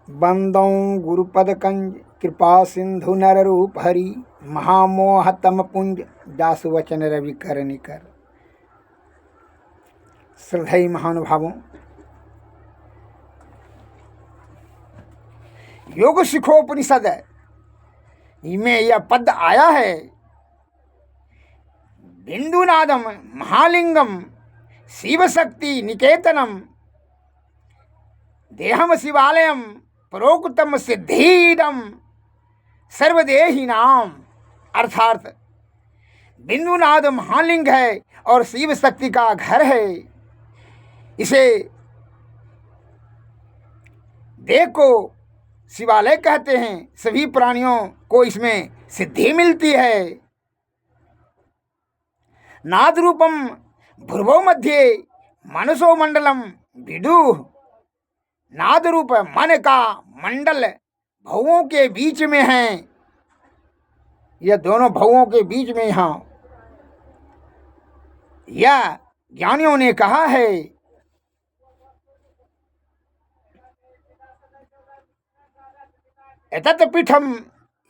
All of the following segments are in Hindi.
बंदों गुरुपद कंज कृपा सिंधु नर रूप हरि महामोह तम पुंज दासु वचन रवि कर निकर। श्रद्धेय महानुभावों, योग शिखोपनिषद में यह पद आया है, बिंदुनादम महालिंगम शिवशक्ति निकेतनम देहम शिवालयम प्रोक्तम सिद्धीदम सर्वदेही नाम। अर्थात बिंदुनाद महालिंग है और शिव शक्ति का घर है। इसे देह को शिवालय कहते हैं। सभी प्राणियों को इसमें सिद्धि मिलती है। नाद रूपम भ्रुवो मध्य मनसो मंडलम विदुः। नाद रूप मन का मंडल भवों के बीच में है। यह दोनों भवों के बीच में यहाँ यह ज्ञानियों ने कहा है। एतत् पीठम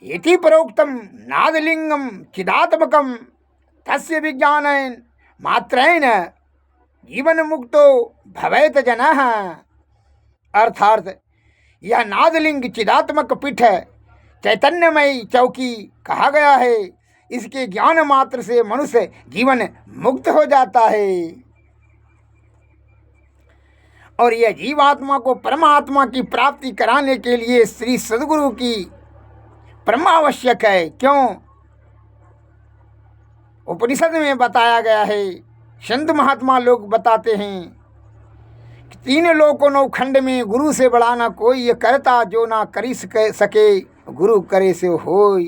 इति प्रोक्तम नादलिंगम चिदात्मकम तस्य विज्ञानेन मात्रेण जीवन मुक्तो भवेत जनः। अर्थात यह नादलिंग चिदात्मक पीठ चैतन्यमयी चौकी कहा गया है। इसके ज्ञान मात्र से मनुष्य जीवन मुक्त हो जाता है और यह जीवात्मा को परमात्मा की प्राप्ति कराने के लिए श्री सद्गुरु की परमावश्यक है। क्यों? उपनिषद में बताया गया है। संत महात्मा लोग बताते हैं, तीन लोकों नौ खंड में गुरु से बड़ा ना कोई, ये करता जो ना करी सके गुरु करे से होय।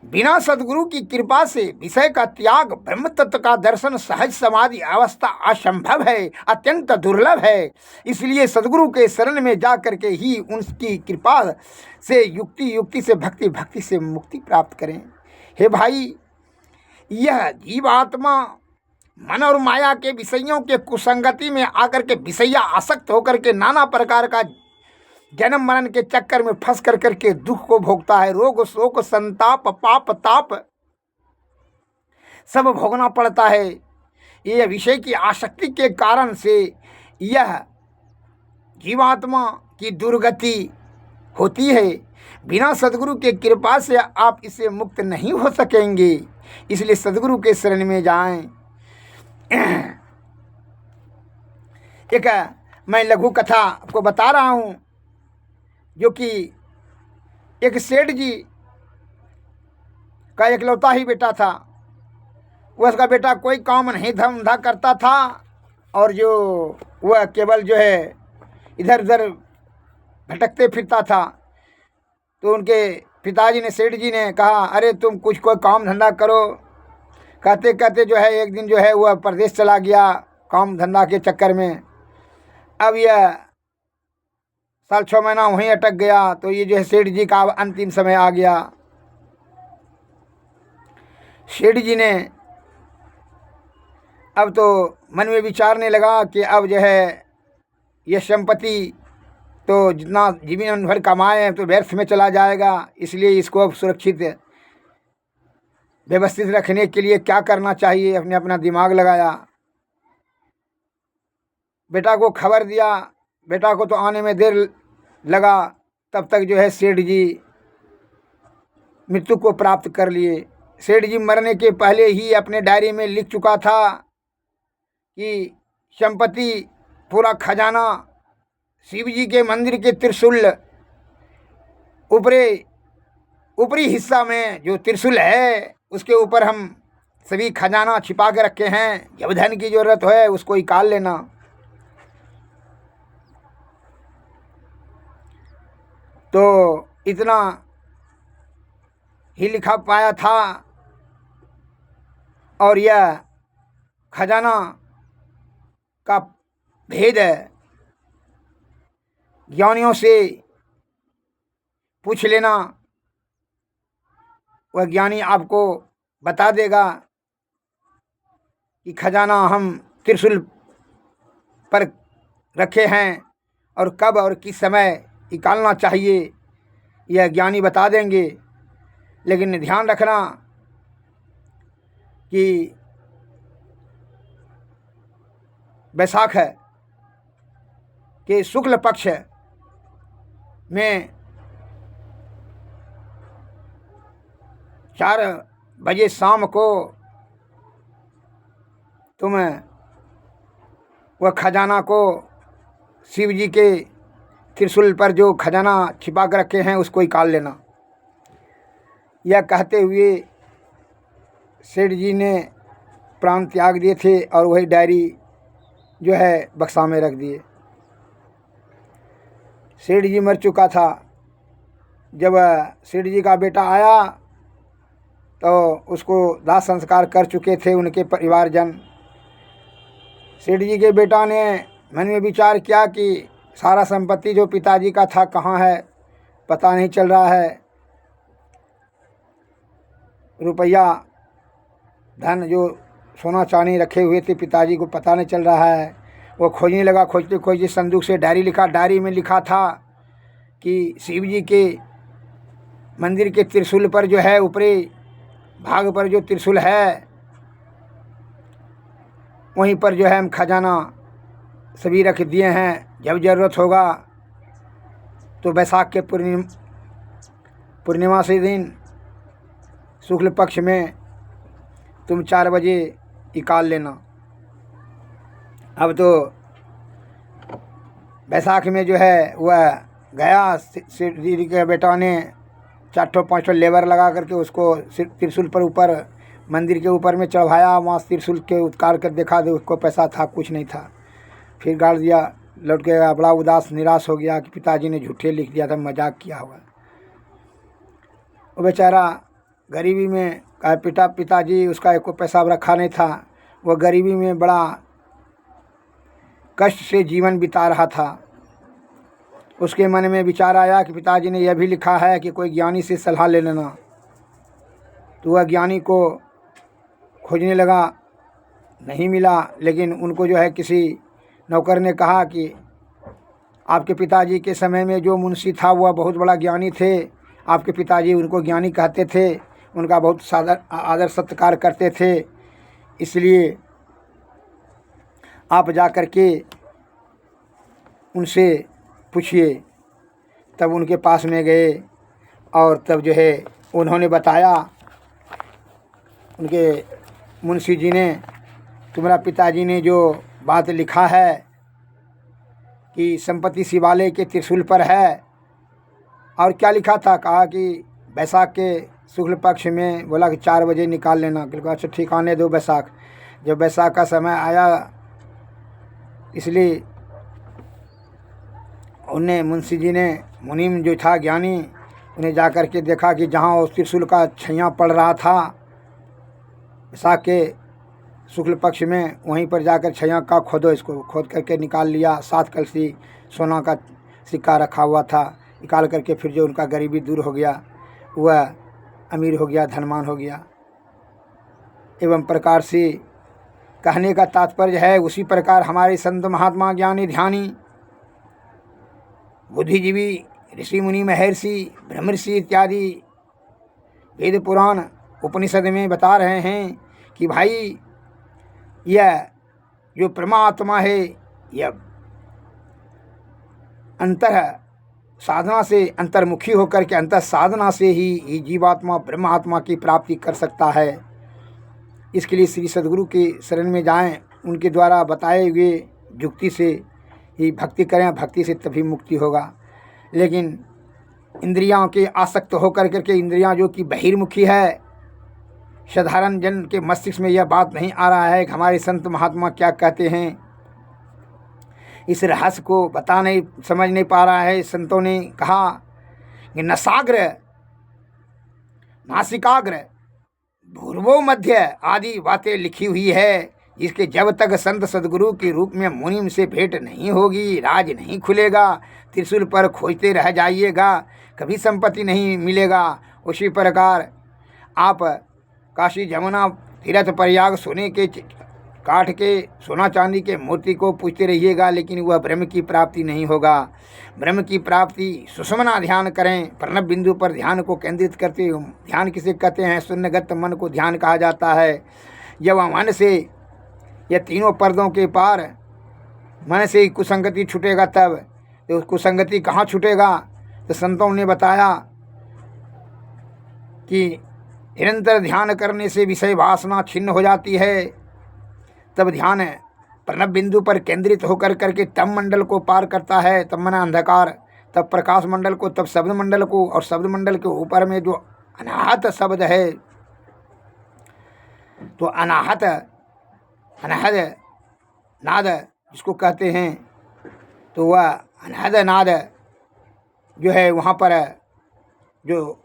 बिना सदगुरु की कृपा से विषय का त्याग, ब्रह्म तत्व का दर्शन, सहज समाधि अवस्था असंभव है, अत्यंत दुर्लभ है। इसलिए सदगुरु के शरण में जा करके ही उनकी कृपा से युक्ति से भक्ति, भक्ति से मुक्ति प्राप्त करें। हे भाई, यह जीवात्मा मन और माया के विषयों के कुसंगति में आकर के विषया आसक्त होकर के नाना प्रकार का जन्म मरण के चक्कर में फंस कर करके दुख को भोगता है। रोग शोक संताप पाप ताप सब भोगना पड़ता है। यह विषय की आसक्ति के कारण से यह जीवात्मा की दुर्गति होती है। बिना सदगुरु के कृपा से आप इससे मुक्त नहीं हो सकेंगे। इसलिए सदगुरु के शरण में जाएं। एक मैं लघु कथा आपको बता रहा हूँ, जो कि एक सेठ जी का इकलौता ही बेटा था। उसका बेटा कोई काम नहीं धंधा करता था और जो वह केवल जो है इधर उधर भटकते फिरता था। तो उनके पिताजी ने, सेठ जी ने कहा, अरे तुम कुछ कोई काम धंधा करो। कहते कहते जो है एक दिन जो है वह परदेश चला गया काम धंधा के चक्कर में। अब यह साल 6 महीना वहीं अटक गया। तो ये जो है सेठ जी का अंतिम समय आ गया। सेठ जी ने अब तो मन में विचारने लगा कि अब जो है यह संपत्ति तो जितना जीवन भर कमाए तो व्यर्थ में चला जाएगा। इसलिए इसको अब सुरक्षित व्यवस्थित रखने के लिए क्या करना चाहिए, अपने अपना दिमाग लगाया। बेटा को खबर दिया। बेटा को तो आने में देर लगा। तब तक जो है सेठ जी मृत्यु को प्राप्त कर लिए। सेठ जी मरने के पहले ही अपने डायरी में लिख चुका था कि संपत्ति पूरा खजाना शिव जी के मंदिर के त्रिशूल ऊपरी हिस्सा में जो त्रिशूल है उसके ऊपर हम सभी खजाना छिपा के रखे हैं। जब धन की जरूरत है उसको निकाल लेना। तो इतना ही लिखा पाया था और यह खजाना का भेद ज्ञानियों से पूछ लेना। वह ज्ञानी आपको बता देगा कि खजाना हम त्रिशूल पर रखे हैं और कब और किस समय निकालना चाहिए यह ज्ञानी बता देंगे। लेकिन ध्यान रखना कि बैसाख के शुक्ल पक्ष में 4 बजे शाम को तुम वह खजाना को शिव जी के त्रिशूल पर जो खजाना छिपा कर रखे हैं उसको निकाल लेना। यह कहते हुए सेठ जी ने प्राण त्याग दिए थे और वही डायरी जो है बक्सा में रख दिए। सेठ जी मर चुका था। जब सेठ जी का बेटा आया तो उसको दाह संस्कार कर चुके थे उनके परिवारजन। सेठ जी के बेटा ने मन में विचार किया कि सारा संपत्ति जो पिताजी का था कहाँ है, पता नहीं चल रहा है। रुपया धन जो सोना चांदी रखे हुए थे पिताजी को पता नहीं चल रहा है। वो खोजने लगा। खोजते खोजते संदूक से डायरी लिखा। डायरी में लिखा था कि शिव जी के मंदिर के त्रिशूल पर जो है ऊपरी भाग पर जो त्रिशूल है वहीं पर जो है हम खजाना सभी रख दिए हैं। जब ज़रूरत होगा तो बैसाख के पूर्णिमा से दिन शुक्ल पक्ष में तुम 4 बजे निकाल लेना। अब तो बैसाख में जो है वह गया। सेठ जी के बेटा ने 4-5 लेबर लगा करके उसको त्रिशूल पर ऊपर मंदिर के ऊपर में चढ़ाया। वहाँ त्रिशूल के उतार कर देखा तो उसको पैसा था कुछ नहीं था। फिर गाड़ दिया। लौट के गया। बड़ा उदास निराश हो गया कि पिताजी ने झूठे लिख दिया था, मजाक किया होगा। वो बेचारा गरीबी में पिताजी उसका एको पैसा रखा नहीं था। वह गरीबी में बड़ा कष्ट से जीवन बिता रहा था। उसके मन में विचार आया कि पिताजी ने यह भी लिखा है कि कोई ज्ञानी से सलाह ले लेना। तो वह ज्ञानी को खोजने लगा, नहीं मिला। लेकिन उनको जो है किसी नौकर ने कहा कि आपके पिताजी के समय में जो मुंशी था वह बहुत बड़ा ज्ञानी थे। आपके पिताजी उनको ज्ञानी कहते थे, उनका बहुत आदर सत्कार करते थे। इसलिए आप जा कर के उनसे पूछिए। तब उनके पास में गए और तब जो है उन्होंने बताया, उनके मुंशी जी ने, तुम्हारा पिताजी ने जो बात लिखा है कि संपत्ति शिवालय के त्रिशूल पर है। और क्या लिखा था, कहा कि बैसाख के शुक्ल पक्ष में, बोला कि 4 बजे निकाल लेना। बिल्कुल अच्छा ठीक, आने दो बैसाख। जब बैसाख का समय आया इसलिए उन्हें मुंशी जी ने, मुनीम जो था ज्ञानी, उन्हें जा कर के देखा कि जहाँ उस त्रिशूल का छैया पड़ रहा था बैसाख के शुक्ल पक्ष में, वहीं पर जाकर छैया का खोदो, इसको खोद करके निकाल लिया। 7 कलसी सोना का सिक्का रखा हुआ था। निकाल करके फिर जो उनका गरीबी दूर हो गया, वह अमीर हो गया, धनवान हो गया। एवं प्रकार से कहने का तात्पर्य है, उसी प्रकार हमारे संत महात्मा ज्ञानी ध्यानी बुद्धिजीवी ऋषि मुनि महर्षि ब्रह्मर्षि इत्यादि वेद पुराण उपनिषद में बता रहे हैं कि भाई यह जो परमात्मा है यह अंतर साधना से अंतर्मुखी होकर के अंतर साधना से ही जीवात्मा ब्रह्मात्मा की प्राप्ति कर सकता है। इसके लिए श्री सद्गुरु के शरण में जाएं, उनके द्वारा बताए हुए युक्ति से ही भक्ति करें। भक्ति से तभी मुक्ति होगा। लेकिन इंद्रियों के आसक्त होकर करके, इंद्रियां जो कि बहिर्मुखी है, साधारण जन के मस्तिष्क में यह बात नहीं आ रहा है कि हमारे संत महात्मा क्या कहते हैं। इस रहस्य को बता नहीं समझ नहीं पा रहा है। संतों ने कहा कि नसाग्र नासिकाग्र भूर्वो मध्य आदि बातें लिखी हुई है, जिसके जब तक संत सद्गुरु के रूप में मुनिम से भेंट नहीं होगी, राज नहीं खुलेगा, त्रिशूल पर खोजते रह जाइएगा, कभी संपत्ति नहीं मिलेगा। उसी प्रकार आप काशी जमुना तीर्थ प्रयाग सोने के काठ के सोना चांदी के मूर्ति को पूजते रहिएगा, लेकिन वह ब्रह्म की प्राप्ति नहीं होगा। ब्रह्म की प्राप्ति सुषुम्ना ध्यान करें, प्रणव बिंदु पर ध्यान को केंद्रित करते। ध्यान किसे कहते हैं? शून्यगत मन को ध्यान कहा जाता है। जब मन से यह तीनों पर्दों के पार मन से कुसंगति छूटेगा, तब तो कुसंगति कहाँ छूटेगा? तो संतों ने बताया कि निरंतर ध्यान करने से विषय वासना छिन्न हो जाती है। तब ध्यान प्रणव बिंदु पर केंद्रित होकर करके तम मंडल को पार करता है, तब मना अंधकार, तब प्रकाश मंडल को, तब शब्द मंडल को, और शब्द मंडल के ऊपर में जो अनाहत शब्द है, तो अनाहत अनहद नाद जिसको कहते हैं, तो वह अनहद नाद जो है वहाँ पर जो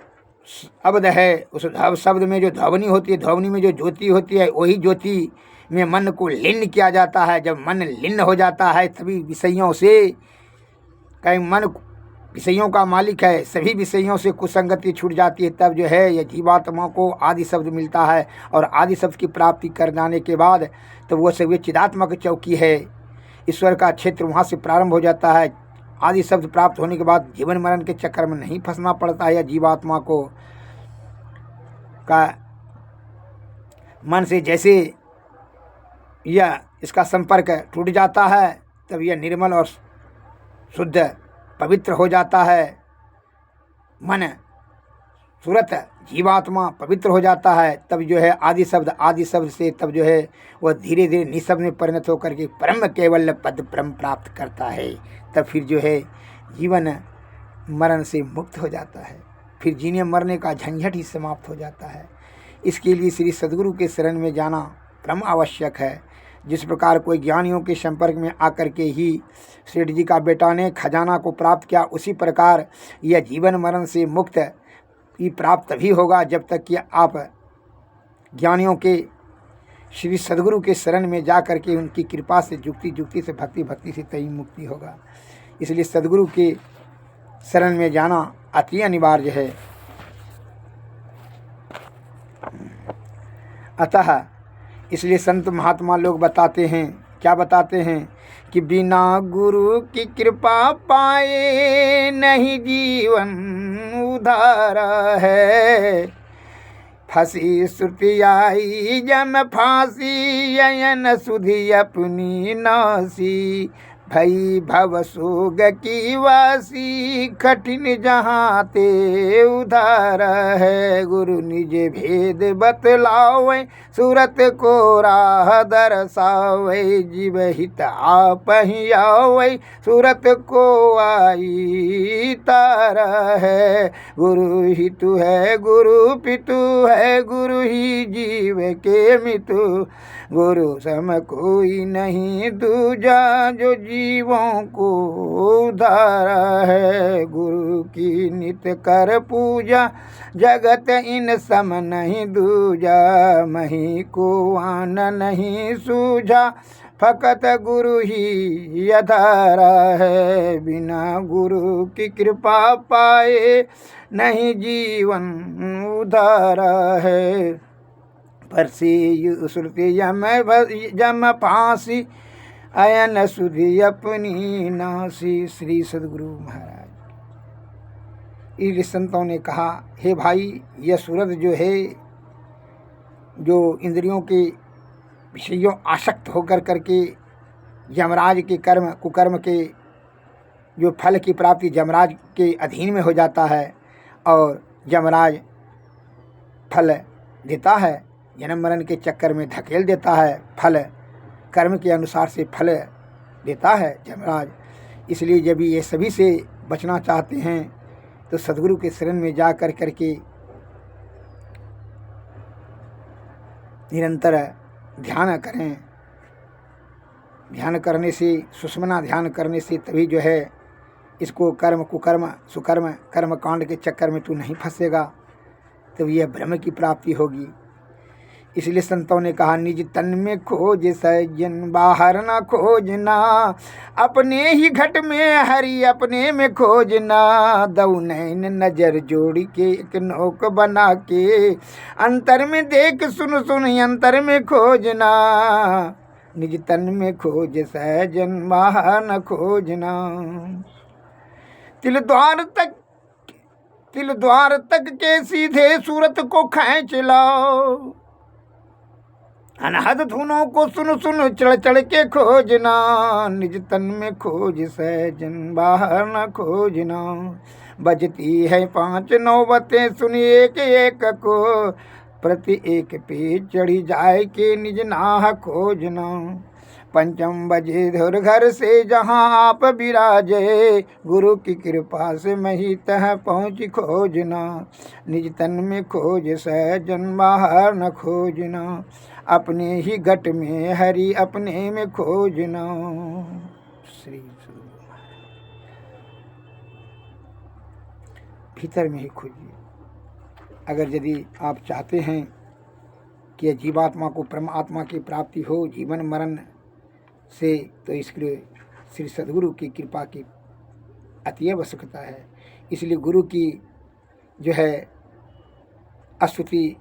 शब्द है, उस शब्द में जो ध्वनि होती है, ध्वनि में जो ज्योति होती है, वही ज्योति में मन को लीन किया जाता है। जब मन लीन हो जाता है तभी विषयों से, कहीं मन विषयों का मालिक है, सभी विषयों से कुसंगति छूट जाती है। तब जो है यह जीवात्मा को आदि शब्द मिलता है, और आदि शब्द की प्राप्ति कर जाने के बाद तो वो सब चिदात्मक चौकी है, ईश्वर का क्षेत्र वहाँ से प्रारंभ हो जाता है। आदि शब्द प्राप्त होने के बाद जीवन मरण के चक्कर में नहीं फंसना पड़ता है। या जीवात्मा को का मन से जैसे यह इसका संपर्क टूट जाता है, तब यह निर्मल और शुद्ध पवित्र हो जाता है। मन सूरत जीवात्मा पवित्र हो जाता है। तब जो है आदि शब्द से तब जो है वह धीरे धीरे निःशब्द में परिणत होकर के परम केवल पद ब्रह्म प्राप्त करता है। तब फिर जो है जीवन मरण से मुक्त हो जाता है, फिर जीने मरने का झंझट ही समाप्त हो जाता है। इसके लिए श्री सद्गुरु के शरण में जाना परम आवश्यक है। जिस प्रकार कोई ज्ञानियों के संपर्क में आकर के ही सेठ जी का बेटा ने खजाना को प्राप्त किया, उसी प्रकार यह जीवन मरण से मुक्त ही प्राप्त तभी होगा जब तक कि आप ज्ञानियों के श्री सद्गुरु के शरण में जा कर के उनकी कृपा से जुक्ति से भक्ति से तभी मुक्ति होगा। इसलिए सद्गुरु के शरण में जाना अति अनिवार्य है। अतः इसलिए संत महात्मा लोग बताते हैं, क्या बताते हैं कि बिना गुरु की कृपा पाए नहीं जीवन उधार है। फंसी श्रुति आई जम फांसी ययन सुधि अपनी नासी। भई भव सोग की वासी कठिन जहाँ ते उधार है। गुरु निज भेद बतलावे सूरत को राह दर्शावे। जीव हित आप ही आवे सूरत को आई तार है। गुरु ही तू है गुरु पितु है गुरु ही जीव के मितु। गुरु सम कोई नहीं दूजा जो जीवों को उधारा है। गुरु की नित कर पूजा जगत इन सम नहीं दूजा। मही को आन नहीं सूझा फकत गुरु ही आधारा है। बिना गुरु की कृपा पाए नहीं जीवन उधारा है। परसी श्रुति जम फांसी अयन सुधि अपनी नासी। श्री सद्गुरु महाराज। इस संतों ने कहा, हे भाई, यह सूरत जो है, जो इंद्रियों के विषयों आसक्त होकर करके यमराज के कर्म कुकर्म के जो फल की प्राप्ति यमराज के अधीन में हो जाता है, और यमराज फल देता है, जन्म मरण के चक्कर में धकेल देता है, फल कर्म के अनुसार से फल देता है यमराज। इसलिए जब ये सभी से बचना चाहते हैं तो सद्गुरु के शरण में जा कर करके निरंतर ध्यान करें। ध्यान करने से, सुषुम्ना ध्यान करने से तभी जो है इसको कर्म कुकर्म सुकर्म कर्म कांड के चक्कर में तू नहीं फंसेगा, तब यह ब्रह्म की प्राप्ति होगी। इसलिए संतों ने कहा, निज तन में खोज सज्जन बाहर न खोजना। अपने ही घट में हरि अपने में खोजना। दऊ नैन नजर जोड़ी के एक नोक बना के अंतर में देख सुन सुन अंतर में खोजना। निज तन में खोज सहजन बाहर न खोजना। तिल द्वार तक के सीधे सूरत को खींच लाओ, अनहद धुनों को सुन सुन चढ़ चढ़ के खोजना। निज तन में खोज सहजन बाहर न खोजना। बजती है 5 नौबतें सुन एक एक को, प्रति एक पे चढ़ी जाए के निज नाह खोजना। पंचम बजे धुर घर से जहाँ आप विराजे, गुरु की कृपा से मही तह पहुँच खोजना। निज तन में खोज सहजन बाहर न खोजना। अपने ही घट में हरि अपने में खोजना। श्री भीतर में ही खोजिए। अगर यदि आप चाहते हैं कि जीवात्मा को परमात्मा की प्राप्ति हो जीवन मरण से, तो इसके लिए श्री सद्गुरु की कृपा की अति आवश्यकता है। इसलिए गुरु की जो है स्तुति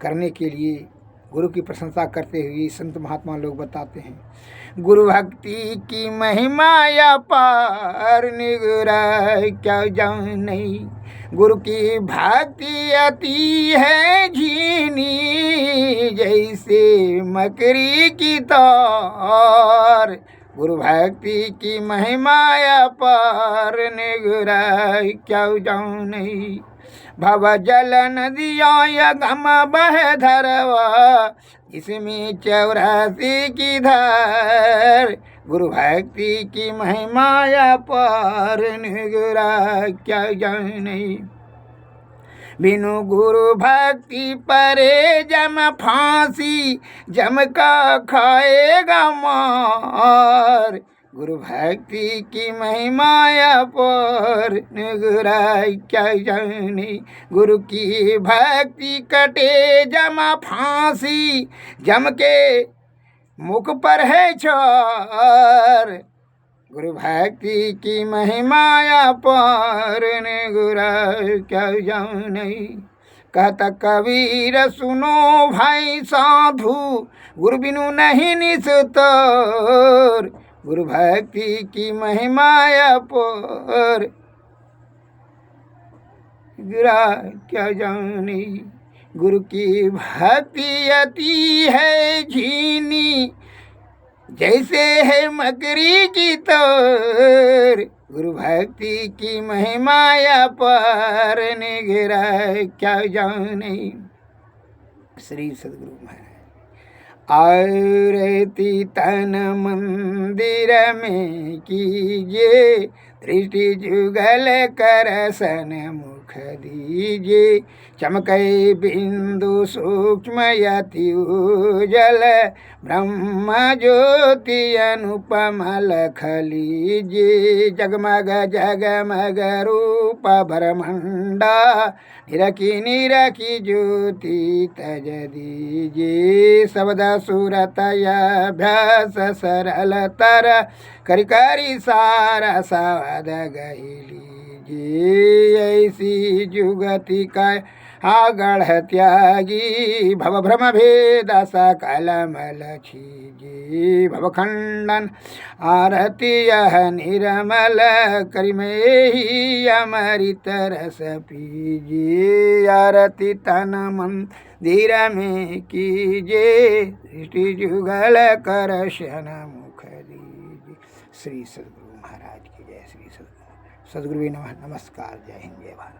करने के लिए, गुरु की प्रशंसा करते हुए संत महात्मा लोग बताते हैं, गुरु भक्ति की महिमा अपार निगुरा क्या जाने। गुरु की भक्ति अति है झीनी, जैसे मकड़ी की तार। गुरु भक्ति की महिमा अपार निगुरा क्या जाने। भव जल नदिया गम बह धरवा, इसमें 84 की धार। गुरु भक्ति की महिमा अपार निगुरा क्या जाने। बिनु गुरु भक्ति परे जम फांसी, जम का खाएगा मार। गुरु भक्ति की महिमा अपार निगुरा क्या जाने। गुरु की भक्ति कटे जमा फांसी, जम के मुख पर है चार। गुरु भक्ति की महिमा अपार निगुरा क्या जाने। कहता कबीर सुनो भाई साधु, गुरु बिनु नहीं निस्तार। गुरु भक्ति की महिमा अपार गिरा क्या जाने। गुरु की भक्ति अति है झीनी, जैसे है मकड़ी की तार। गुरु भक्ति की महिमा अपार निगरा क्या जाने। श्री सद्गुरु महाराज। आरती तन मंदिर में कीजिए, दृष्टि जुगल कर सन्मुख दीजिए। चमके बिंदु सूक्ष्म यति उजल, ब्रह्म ज्योति अनुपम लख लीजिए। जगमग जगमग रूप ब्रह्मंडा, निरखी निरखी ज्योति तज दीजिए। शब्द सूरत अभ्यास सरल तर, करि करि सारा सवद गही लीजिए। ऐसी जुगति का आगढ़ त्यागी, भव भ्रम भेद सकल मल छीजी। भव खंडन आरती यह निर्मल, करि में ही अमृत रस पीजिए। आरती तन मंदिर में कीजिए, दृष्टि जुगल कर सन्मुख दीजिए। श्री सद्गुरु महाराज की जय। श्री सद्गुरु। सद्गुरु नमः। नमस्कार। जय हिंद, जय भारत।